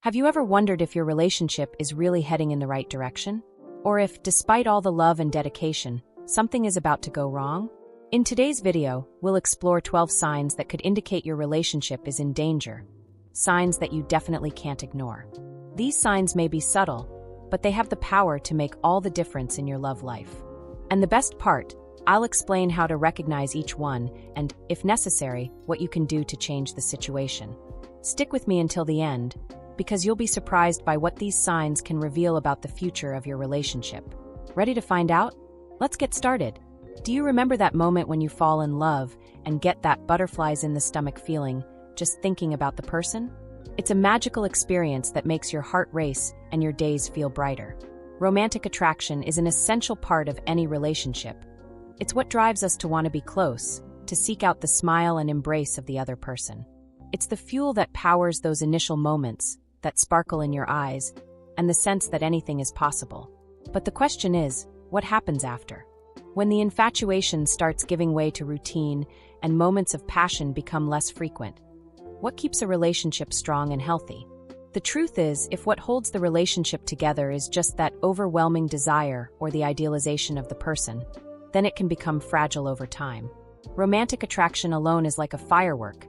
Have you ever wondered if your relationship is really heading in the right direction? Or if, despite all the love and dedication, something is about to go wrong? In today's video, we'll explore 12 signs that could indicate your relationship is in danger. Signs that you definitely can't ignore. These signs may be subtle, but they have the power to make all the difference in your love life. And the best part, I'll explain how to recognize each one and, if necessary, what you can do to change the situation. Stick with me until the end, because you'll be surprised by what these signs can reveal about the future of your relationship. Ready to find out? Let's get started. Do you remember that moment when you fall in love and get that butterflies in the stomach feeling just thinking about the person? It's a magical experience that makes your heart race and your days feel brighter. Romantic attraction is an essential part of any relationship. It's what drives us to want to be close, to seek out the smile and embrace of the other person. It's the fuel that powers those initial moments, that sparkle in your eyes, and the sense that anything is possible. But the question is, what happens after? When the infatuation starts giving way to routine and moments of passion become less frequent, what keeps a relationship strong and healthy? The truth is, if what holds the relationship together is just that overwhelming desire or the idealization of the person, then it can become fragile over time. Romantic attraction alone is like a firework,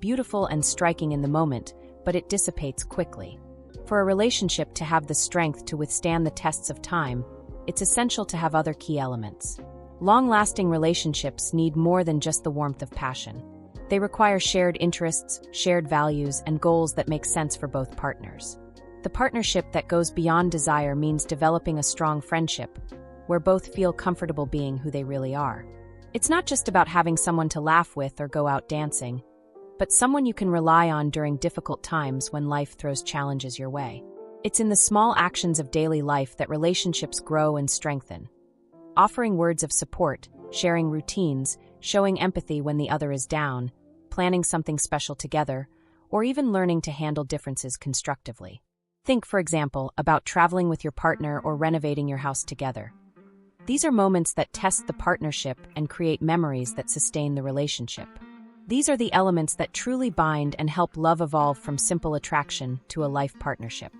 beautiful and striking in the moment, but it dissipates quickly. For a relationship to have the strength to withstand the tests of time, it's essential to have other key elements. Long-lasting relationships need more than just the warmth of passion. They require shared interests, shared values, and goals that make sense for both partners. The partnership that goes beyond desire means developing a strong friendship, where both feel comfortable being who they really are. It's not just about having someone to laugh with or go out dancing, but someone you can rely on during difficult times when life throws challenges your way. It's in the small actions of daily life that relationships grow and strengthen. Offering words of support, sharing routines, showing empathy when the other is down, planning something special together, or even learning to handle differences constructively. Think, for example, about traveling with your partner or renovating your house together. These are moments that test the partnership and create memories that sustain the relationship. These are the elements that truly bind and help love evolve from simple attraction to a life partnership.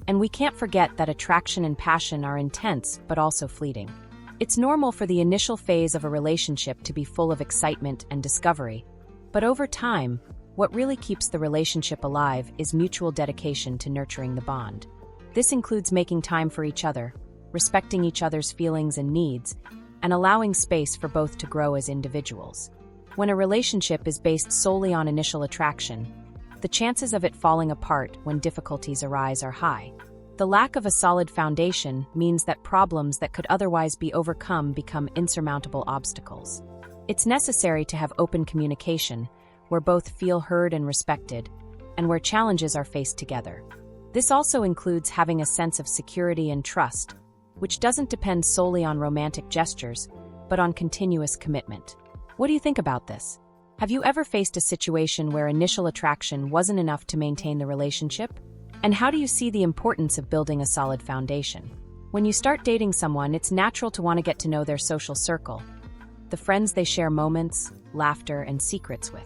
And we can't forget that attraction and passion are intense but also fleeting. It's normal for the initial phase of a relationship to be full of excitement and discovery, but over time, what really keeps the relationship alive is mutual dedication to nurturing the bond. This includes making time for each other, respecting each other's feelings and needs, and allowing space for both to grow as individuals. When a relationship is based solely on initial attraction, the chances of it falling apart when difficulties arise are high. The lack of a solid foundation means that problems that could otherwise be overcome become insurmountable obstacles. It's necessary to have open communication, where both feel heard and respected, and where challenges are faced together. This also includes having a sense of security and trust, which doesn't depend solely on romantic gestures, but on continuous commitment. What do you think about this? Have you ever faced a situation where initial attraction wasn't enough to maintain the relationship? And how do you see the importance of building a solid foundation? When you start dating someone, it's natural to want to get to know their social circle, the friends they share moments, laughter, and secrets with.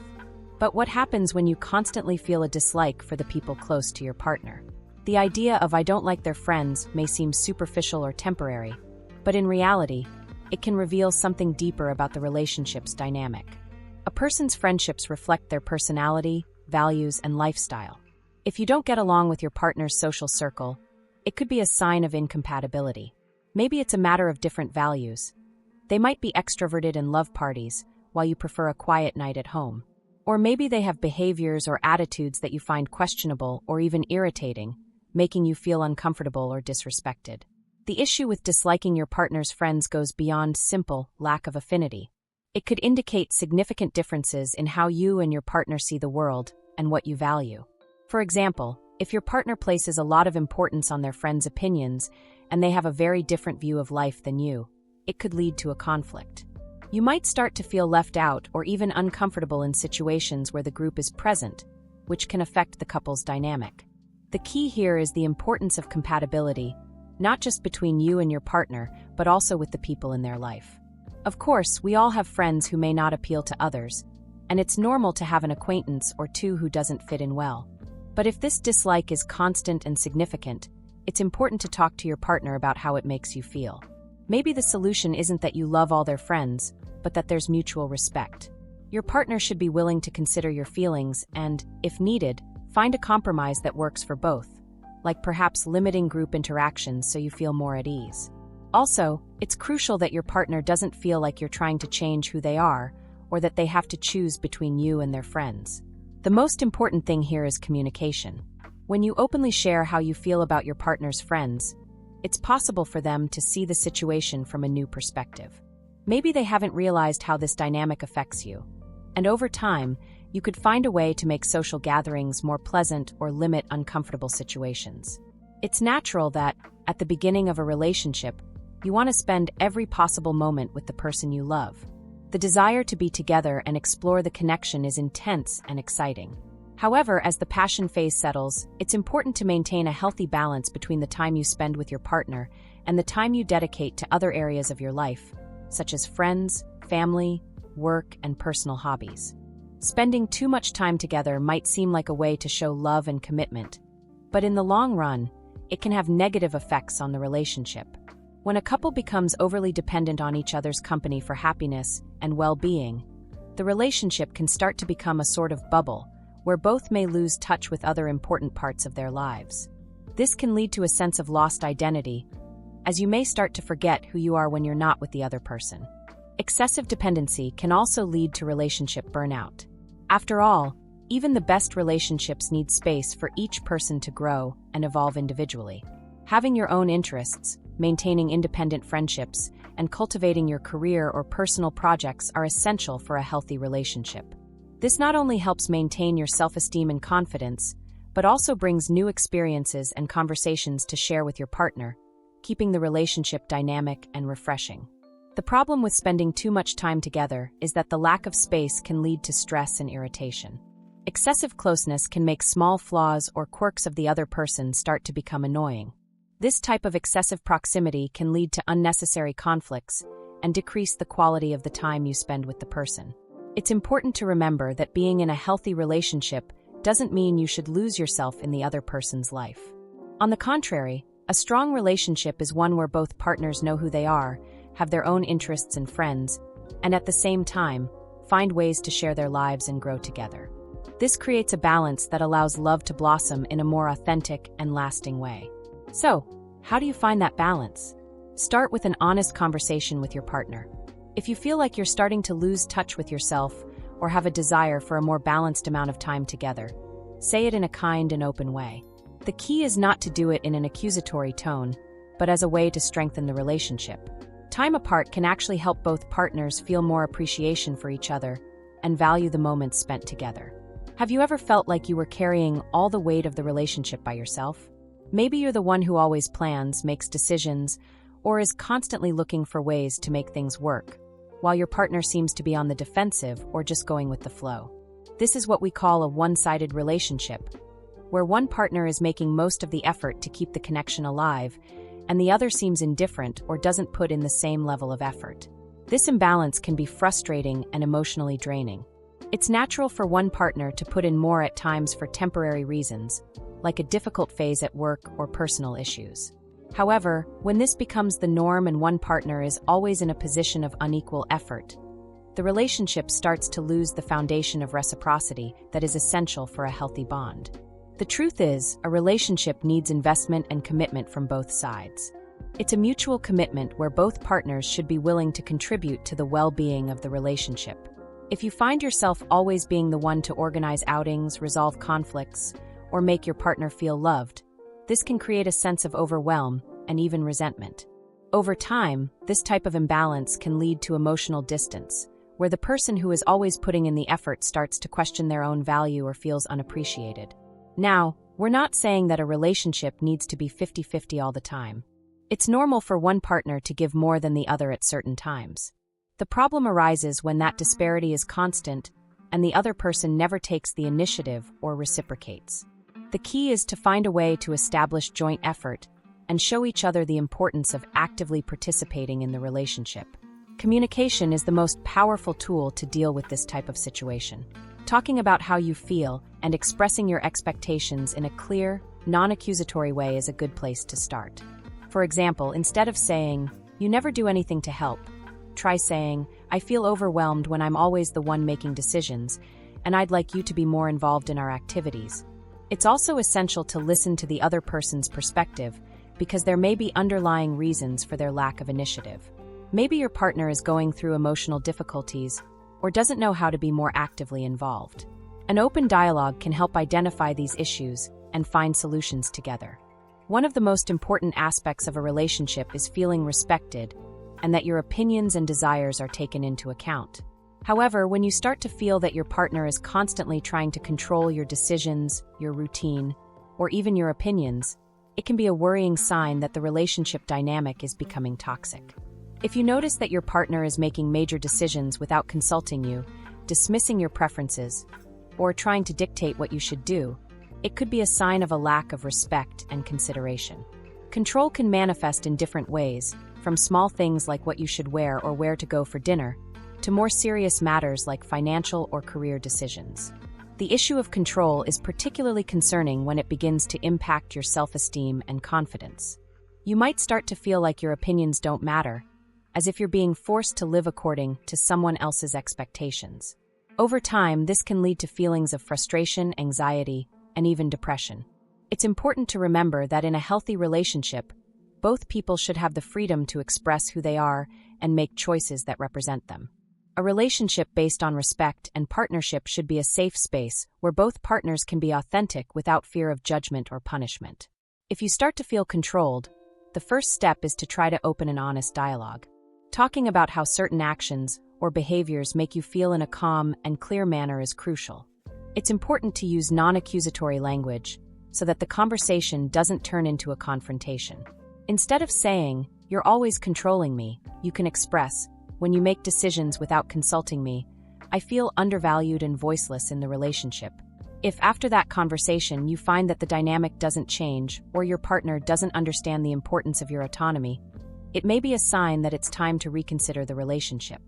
But what happens when you constantly feel a dislike for the people close to your partner? The idea of "I don't like their friends" may seem superficial or temporary, but in reality, it can reveal something deeper about the relationship's dynamic. A person's friendships reflect their personality, values, and lifestyle. If you don't get along with your partner's social circle, it could be a sign of incompatibility. Maybe it's a matter of different values. They might be extroverted and love parties, while you prefer a quiet night at home. Or maybe they have behaviors or attitudes that you find questionable or even irritating, making you feel uncomfortable or disrespected. The issue with disliking your partner's friends goes beyond simple lack of affinity. It could indicate significant differences in how you and your partner see the world and what you value. For example, if your partner places a lot of importance on their friends' opinions and they have a very different view of life than you, it could lead to a conflict. You might start to feel left out or even uncomfortable in situations where the group is present, which can affect the couple's dynamic. The key here is the importance of compatibility, not just between you and your partner, but also with the people in their life. Of course, we all have friends who may not appeal to others, and it's normal to have an acquaintance or two who doesn't fit in well. But if this dislike is constant and significant, it's important to talk to your partner about how it makes you feel. Maybe the solution isn't that you love all their friends, but that there's mutual respect. Your partner should be willing to consider your feelings and, if needed, find a compromise that works for both, like perhaps limiting group interactions so you feel more at ease. Also, it's crucial that your partner doesn't feel like you're trying to change who they are, or that they have to choose between you and their friends. The most important thing here is communication. When you openly share how you feel about your partner's friends, it's possible for them to see the situation from a new perspective. Maybe they haven't realized how this dynamic affects you. And over time, you could find a way to make social gatherings more pleasant or limit uncomfortable situations. It's natural that, at the beginning of a relationship, you want to spend every possible moment with the person you love. The desire to be together and explore the connection is intense and exciting. However, as the passion phase settles, it's important to maintain a healthy balance between the time you spend with your partner and the time you dedicate to other areas of your life, such as friends, family, work, and personal hobbies. Spending too much time together might seem like a way to show love and commitment, but in the long run, it can have negative effects on the relationship. When a couple becomes overly dependent on each other's company for happiness and well-being, the relationship can start to become a sort of bubble where both may lose touch with other important parts of their lives. This can lead to a sense of lost identity, as you may start to forget who you are when you're not with the other person. Excessive dependency can also lead to relationship burnout. After all, even the best relationships need space for each person to grow and evolve individually. Having your own interests, maintaining independent friendships, and cultivating your career or personal projects are essential for a healthy relationship. This not only helps maintain your self-esteem and confidence, but also brings new experiences and conversations to share with your partner, keeping the relationship dynamic and refreshing. The problem with spending too much time together is that the lack of space can lead to stress and irritation. Excessive closeness can make small flaws or quirks of the other person start to become annoying. This type of excessive proximity can lead to unnecessary conflicts and decrease the quality of the time you spend with the person. It's important to remember that being in a healthy relationship doesn't mean you should lose yourself in the other person's life. On the contrary, a strong relationship is one where both partners know who they are, have their own interests and friends, and at the same time, find ways to share their lives and grow together. This creates a balance that allows love to blossom in a more authentic and lasting way. So, how do you find that balance? Start with an honest conversation with your partner. If you feel like you're starting to lose touch with yourself or have a desire for a more balanced amount of time together, say it in a kind and open way. The key is not to do it in an accusatory tone, but as a way to strengthen the relationship. Time apart can actually help both partners feel more appreciation for each other and value the moments spent together. Have you ever felt like you were carrying all the weight of the relationship by yourself? Maybe you're the one who always plans, makes decisions, or is constantly looking for ways to make things work, while your partner seems to be on the defensive or just going with the flow. This is what we call a one-sided relationship, where one partner is making most of the effort to keep the connection alive, and the other seems indifferent or doesn't put in the same level of effort. This imbalance can be frustrating and emotionally draining. It's natural for one partner to put in more at times for temporary reasons, like a difficult phase at work or personal issues. However, when this becomes the norm and one partner is always in a position of unequal effort, the relationship starts to lose the foundation of reciprocity that is essential for a healthy bond. The truth is, a relationship needs investment and commitment from both sides. It's a mutual commitment where both partners should be willing to contribute to the well-being of the relationship. If you find yourself always being the one to organize outings, resolve conflicts, or make your partner feel loved, this can create a sense of overwhelm and even resentment. Over time, this type of imbalance can lead to emotional distance, where the person who is always putting in the effort starts to question their own value or feels unappreciated. Now, we're not saying that a relationship needs to be 50-50 all the time. It's normal for one partner to give more than the other at certain times. The problem arises when that disparity is constant and the other person never takes the initiative or reciprocates. The key is to find a way to establish joint effort and show each other the importance of actively participating in the relationship. Communication is the most powerful tool to deal with this type of situation. Talking about how you feel and expressing your expectations in a clear, non-accusatory way is a good place to start. For example, instead of saying, "You never do anything to help," try saying, "I feel overwhelmed when I'm always the one making decisions, and I'd like you to be more involved in our activities." It's also essential to listen to the other person's perspective, because there may be underlying reasons for their lack of initiative. Maybe your partner is going through emotional difficulties or doesn't know how to be more actively involved. An open dialogue can help identify these issues and find solutions together. One of the most important aspects of a relationship is feeling respected and that your opinions and desires are taken into account. However, when you start to feel that your partner is constantly trying to control your decisions, your routine, or even your opinions, it can be a worrying sign that the relationship dynamic is becoming toxic. If you notice that your partner is making major decisions without consulting you, dismissing your preferences, or trying to dictate what you should do, it could be a sign of a lack of respect and consideration. Control can manifest in different ways, from small things like what you should wear or where to go for dinner, to more serious matters like financial or career decisions. The issue of control is particularly concerning when it begins to impact your self-esteem and confidence. You might start to feel like your opinions don't matter, as if you're being forced to live according to someone else's expectations. Over time, this can lead to feelings of frustration, anxiety, and even depression. It's important to remember that in a healthy relationship, both people should have the freedom to express who they are and make choices that represent them. A relationship based on respect and partnership should be a safe space where both partners can be authentic without fear of judgment or punishment. If you start to feel controlled, the first step is to try to open an honest dialogue. Talking about how certain actions or behaviors make you feel in a calm and clear manner is crucial. It's important to use non-accusatory language so that the conversation doesn't turn into a confrontation. Instead of saying, "You're always controlling me," you can express, "When you make decisions without consulting me, I feel undervalued and voiceless in the relationship." If after that conversation you find that the dynamic doesn't change or your partner doesn't understand the importance of your autonomy, it may be a sign that it's time to reconsider the relationship.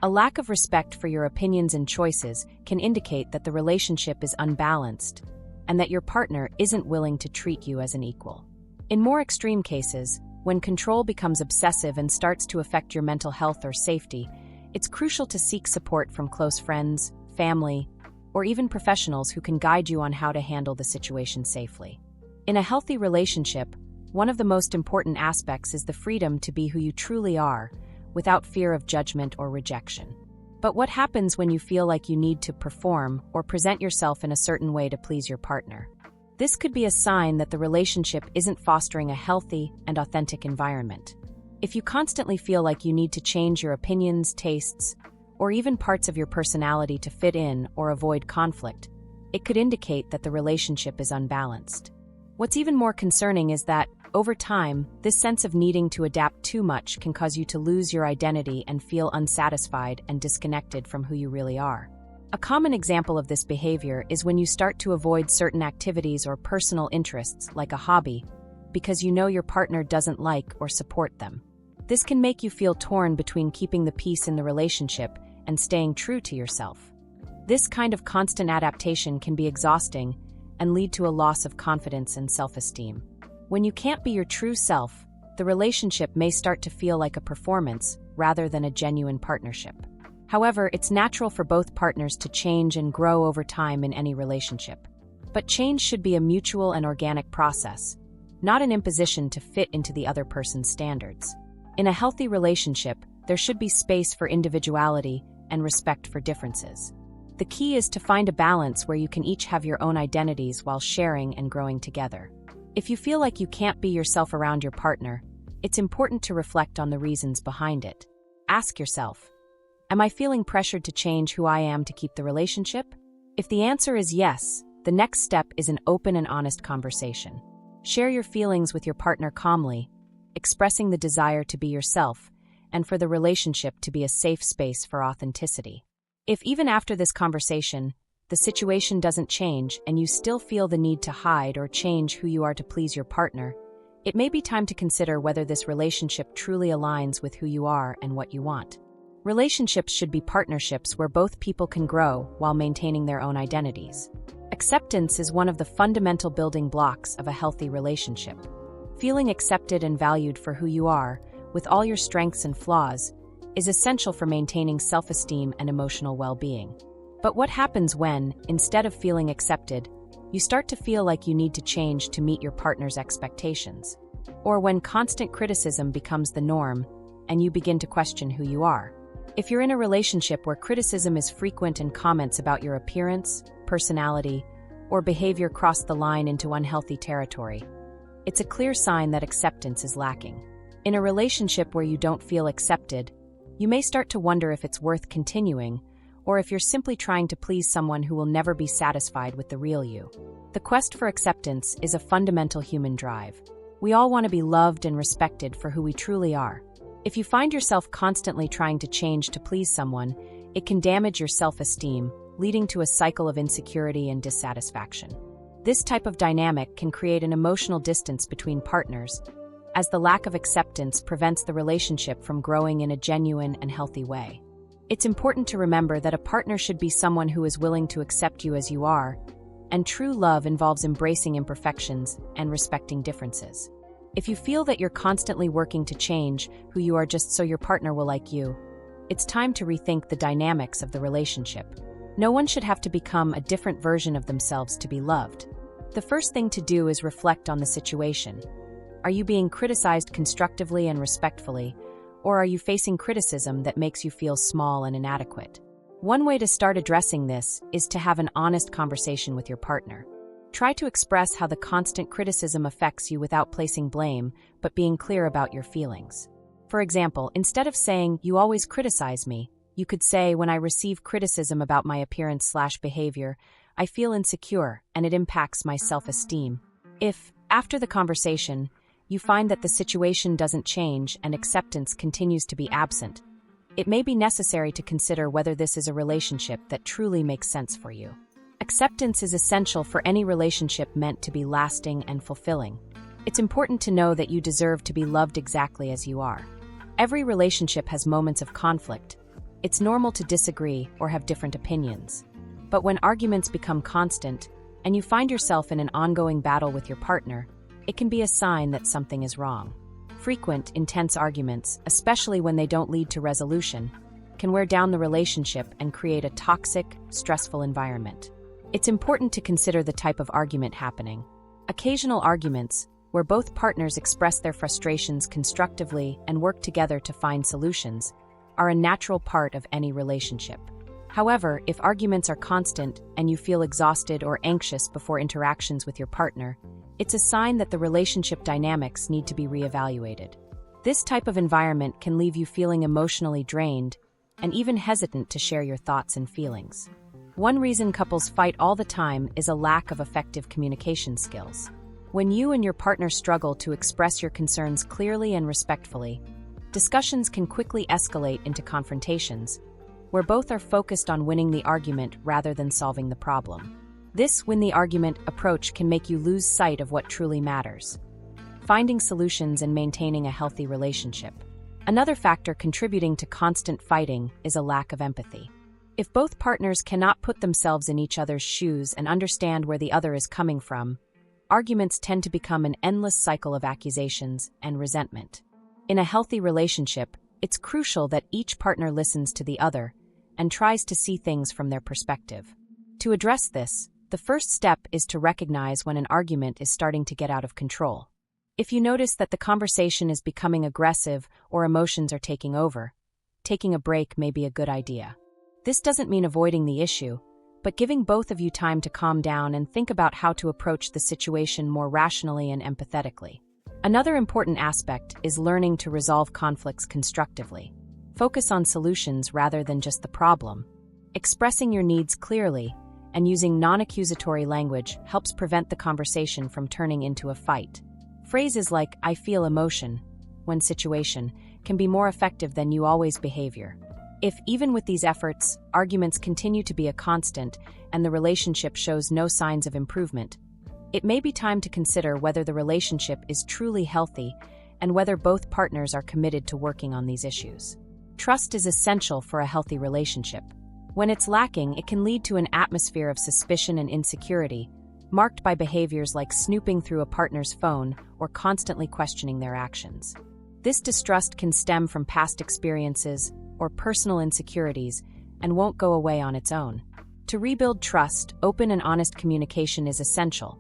A lack of respect for your opinions and choices can indicate that the relationship is unbalanced and that your partner isn't willing to treat you as an equal. In more extreme cases, when control becomes obsessive and starts to affect your mental health or safety, it's crucial to seek support from close friends, family, or even professionals who can guide you on how to handle the situation safely. In a healthy relationship, one of the most important aspects is the freedom to be who you truly are, without fear of judgment or rejection. But what happens when you feel like you need to perform or present yourself in a certain way to please your partner? This could be a sign that the relationship isn't fostering a healthy and authentic environment. If you constantly feel like you need to change your opinions, tastes, or even parts of your personality to fit in or avoid conflict, it could indicate that the relationship is unbalanced. What's even more concerning is that, over time, this sense of needing to adapt too much can cause you to lose your identity and feel unsatisfied and disconnected from who you really are. A common example of this behavior is when you start to avoid certain activities or personal interests, like a hobby, because you know your partner doesn't like or support them. This can make you feel torn between keeping the peace in the relationship and staying true to yourself. This kind of constant adaptation can be exhausting and lead to a loss of confidence and self-esteem. When you can't be your true self, the relationship may start to feel like a performance rather than a genuine partnership. However, it's natural for both partners to change and grow over time in any relationship. But change should be a mutual and organic process, not an imposition to fit into the other person's standards. In a healthy relationship, there should be space for individuality and respect for differences. The key is to find a balance where you can each have your own identities while sharing and growing together. If you feel like you can't be yourself around your partner, it's important to reflect on the reasons behind it. Ask yourself, am I feeling pressured to change who I am to keep the relationship? If the answer is yes, the next step is an open and honest conversation. Share your feelings with your partner calmly, expressing the desire to be yourself and for the relationship to be a safe space for authenticity. If even after this conversation, the situation doesn't change and you still feel the need to hide or change who you are to please your partner, it may be time to consider whether this relationship truly aligns with who you are and what you want. Relationships should be partnerships where both people can grow while maintaining their own identities. Acceptance is one of the fundamental building blocks of a healthy relationship. Feeling accepted and valued for who you are, with all your strengths and flaws, is essential for maintaining self-esteem and emotional well-being. But what happens when, instead of feeling accepted, you start to feel like you need to change to meet your partner's expectations? Or when constant criticism becomes the norm and you begin to question who you are? If you're in a relationship where criticism is frequent and comments about your appearance, personality, or behavior cross the line into unhealthy territory, it's a clear sign that acceptance is lacking. In a relationship where you don't feel accepted, you may start to wonder if it's worth continuing, or if you're simply trying to please someone who will never be satisfied with the real you. The quest for acceptance is a fundamental human drive. We all want to be loved and respected for who we truly are. If you find yourself constantly trying to change to please someone, it can damage your self-esteem, leading to a cycle of insecurity and dissatisfaction. This type of dynamic can create an emotional distance between partners, as the lack of acceptance prevents the relationship from growing in a genuine and healthy way. It's important to remember that a partner should be someone who is willing to accept you as you are, and true love involves embracing imperfections and respecting differences. If you feel that you're constantly working to change who you are just so your partner will like you, it's time to rethink the dynamics of the relationship. No one should have to become a different version of themselves to be loved. The first thing to do is reflect on the situation. Are you being criticized constructively and respectfully, or are you facing criticism that makes you feel small and inadequate? One way to start addressing this is to have an honest conversation with your partner. Try to express how the constant criticism affects you without placing blame, but being clear about your feelings. For example, instead of saying, "You always criticize me," you could say, "When I receive criticism about my appearance/behavior, I feel insecure and it impacts my self-esteem." If, after the conversation, you find that the situation doesn't change and acceptance continues to be absent, it may be necessary to consider whether this is a relationship that truly makes sense for you. Acceptance is essential for any relationship meant to be lasting and fulfilling. It's important to know that you deserve to be loved exactly as you are. Every relationship has moments of conflict. It's normal to disagree or have different opinions. But when arguments become constant, and you find yourself in an ongoing battle with your partner, it can be a sign that something is wrong. Frequent, intense arguments, especially when they don't lead to resolution, can wear down the relationship and create a toxic, stressful environment. It's important to consider the type of argument happening. Occasional arguments, where both partners express their frustrations constructively and work together to find solutions, are a natural part of any relationship. However, if arguments are constant and you feel exhausted or anxious before interactions with your partner, it's a sign that the relationship dynamics need to be reevaluated. This type of environment can leave you feeling emotionally drained and even hesitant to share your thoughts and feelings. One reason couples fight all the time is a lack of effective communication skills. When you and your partner struggle to express your concerns clearly and respectfully, discussions can quickly escalate into confrontations, where both are focused on winning the argument rather than solving the problem. This win-the-argument approach can make you lose sight of what truly matters: finding solutions and maintaining a healthy relationship. Another factor contributing to constant fighting is a lack of empathy. If both partners cannot put themselves in each other's shoes and understand where the other is coming from, arguments tend to become an endless cycle of accusations and resentment. In a healthy relationship, it's crucial that each partner listens to the other and tries to see things from their perspective. To address this, the first step is to recognize when an argument is starting to get out of control. If you notice that the conversation is becoming aggressive or emotions are taking over, taking a break may be a good idea. This doesn't mean avoiding the issue, but giving both of you time to calm down and think about how to approach the situation more rationally and empathetically. Another important aspect is learning to resolve conflicts constructively. Focus on solutions rather than just the problem. Expressing your needs clearly and using non-accusatory language helps prevent the conversation from turning into a fight. Phrases like "I feel emotion" when situation can be more effective than "you always" behavior. If, even with these efforts, arguments continue to be a constant and the relationship shows no signs of improvement, it may be time to consider whether the relationship is truly healthy and whether both partners are committed to working on these issues. Trust is essential for a healthy relationship. When it's lacking, it can lead to an atmosphere of suspicion and insecurity, marked by behaviors like snooping through a partner's phone or constantly questioning their actions. This distrust can stem from past experiences or personal insecurities and won't go away on its own. To rebuild trust, open and honest communication is essential,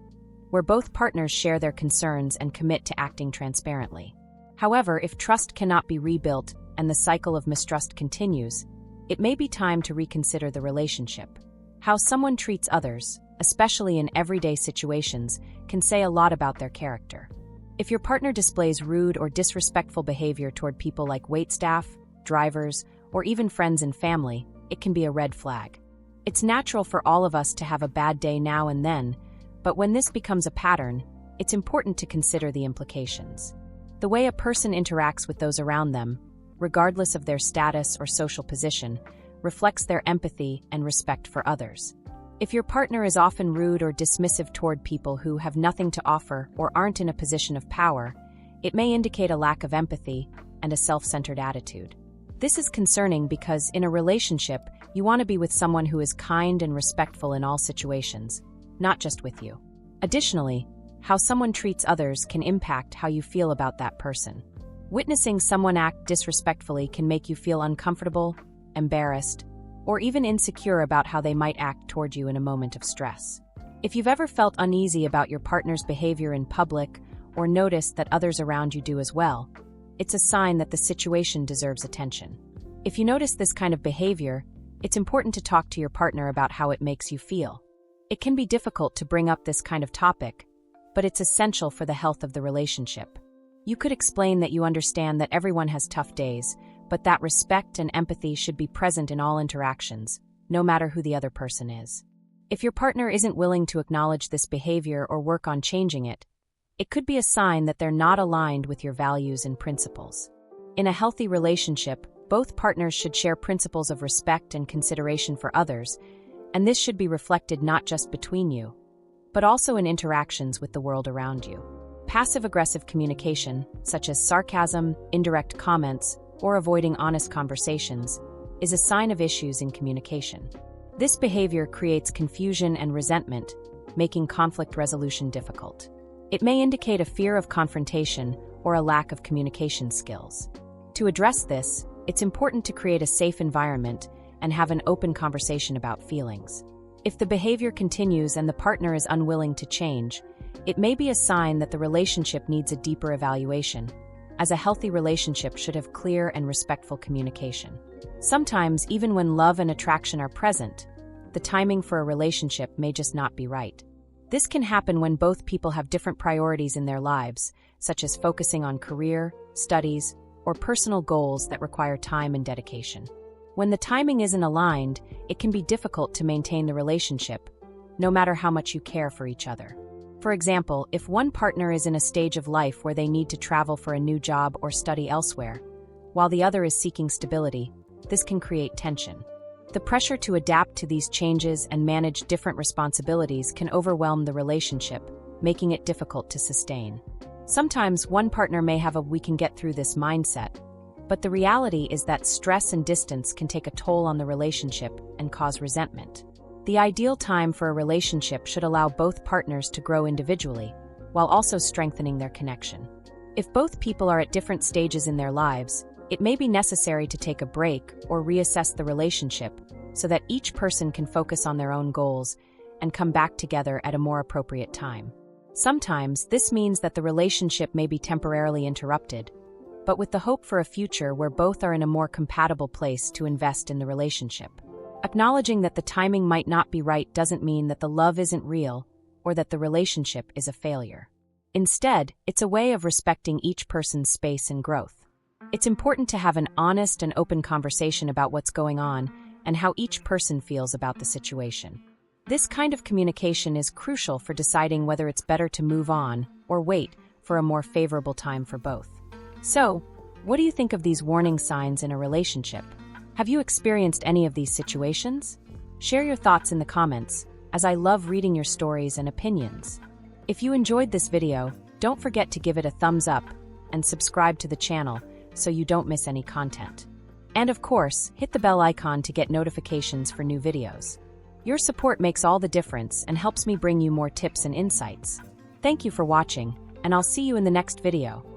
where both partners share their concerns and commit to acting transparently. However, if trust cannot be rebuilt and the cycle of mistrust continues, it may be time to reconsider the relationship. How someone treats others, especially in everyday situations, can say a lot about their character. If your partner displays rude or disrespectful behavior toward people like waitstaff, drivers, or even friends and family, it can be a red flag. It's natural for all of us to have a bad day now and then, but when this becomes a pattern, it's important to consider the implications. The way a person interacts with those around them, regardless of their status or social position, reflects their empathy and respect for others. If your partner is often rude or dismissive toward people who have nothing to offer or aren't in a position of power, it may indicate a lack of empathy and a self-centered attitude. This is concerning because in a relationship, you want to be with someone who is kind and respectful in all situations, not just with you. Additionally, how someone treats others can impact how you feel about that person. Witnessing someone act disrespectfully can make you feel uncomfortable, embarrassed, or even insecure about how they might act toward you in a moment of stress. If you've ever felt uneasy about your partner's behavior in public or noticed that others around you do as well, it's a sign that the situation deserves attention. If you notice this kind of behavior, it's important to talk to your partner about how it makes you feel. It can be difficult to bring up this kind of topic, but it's essential for the health of the relationship. You could explain that you understand that everyone has tough days, but that respect and empathy should be present in all interactions, no matter who the other person is. If your partner isn't willing to acknowledge this behavior or work on changing it, it could be a sign that they're not aligned with your values and principles. In a healthy relationship, both partners should share principles of respect and consideration for others, and this should be reflected not just between you, but also in interactions with the world around you. Passive-aggressive communication, such as sarcasm, indirect comments, or avoiding honest conversations, is a sign of issues in communication. This behavior creates confusion and resentment, making conflict resolution difficult. It may indicate a fear of confrontation or a lack of communication skills. To address this, it's important to create a safe environment and have an open conversation about feelings. If the behavior continues and the partner is unwilling to change, it may be a sign that the relationship needs a deeper evaluation, as a healthy relationship should have clear and respectful communication. Sometimes, even when love and attraction are present, the timing for a relationship may just not be right. This can happen when both people have different priorities in their lives, such as focusing on career, studies, or personal goals that require time and dedication. When the timing isn't aligned, it can be difficult to maintain the relationship, no matter how much you care for each other. For example, if one partner is in a stage of life where they need to travel for a new job or study elsewhere, while the other is seeking stability, this can create tension. The pressure to adapt to these changes and manage different responsibilities can overwhelm the relationship, making it difficult to sustain. Sometimes one partner may have a "we can get through this" mindset, but the reality is that stress and distance can take a toll on the relationship and cause resentment. The ideal time for a relationship should allow both partners to grow individually, while also strengthening their connection. If both people are at different stages in their lives, it may be necessary to take a break or reassess the relationship so that each person can focus on their own goals and come back together at a more appropriate time. Sometimes, this means that the relationship may be temporarily interrupted, but with the hope for a future where both are in a more compatible place to invest in the relationship. Acknowledging that the timing might not be right doesn't mean that the love isn't real or that the relationship is a failure. Instead, it's a way of respecting each person's space and growth. It's important to have an honest and open conversation about what's going on and how each person feels about the situation. This kind of communication is crucial for deciding whether it's better to move on or wait for a more favorable time for both. So, what do you think of these warning signs in a relationship? Have you experienced any of these situations? Share your thoughts in the comments, as I love reading your stories and opinions. If you enjoyed this video, don't forget to give it a thumbs up and subscribe to the channel so you don't miss any content. And of course, hit the bell icon to get notifications for new videos. Your support makes all the difference and helps me bring you more tips and insights. Thank you for watching, and I'll see you in the next video.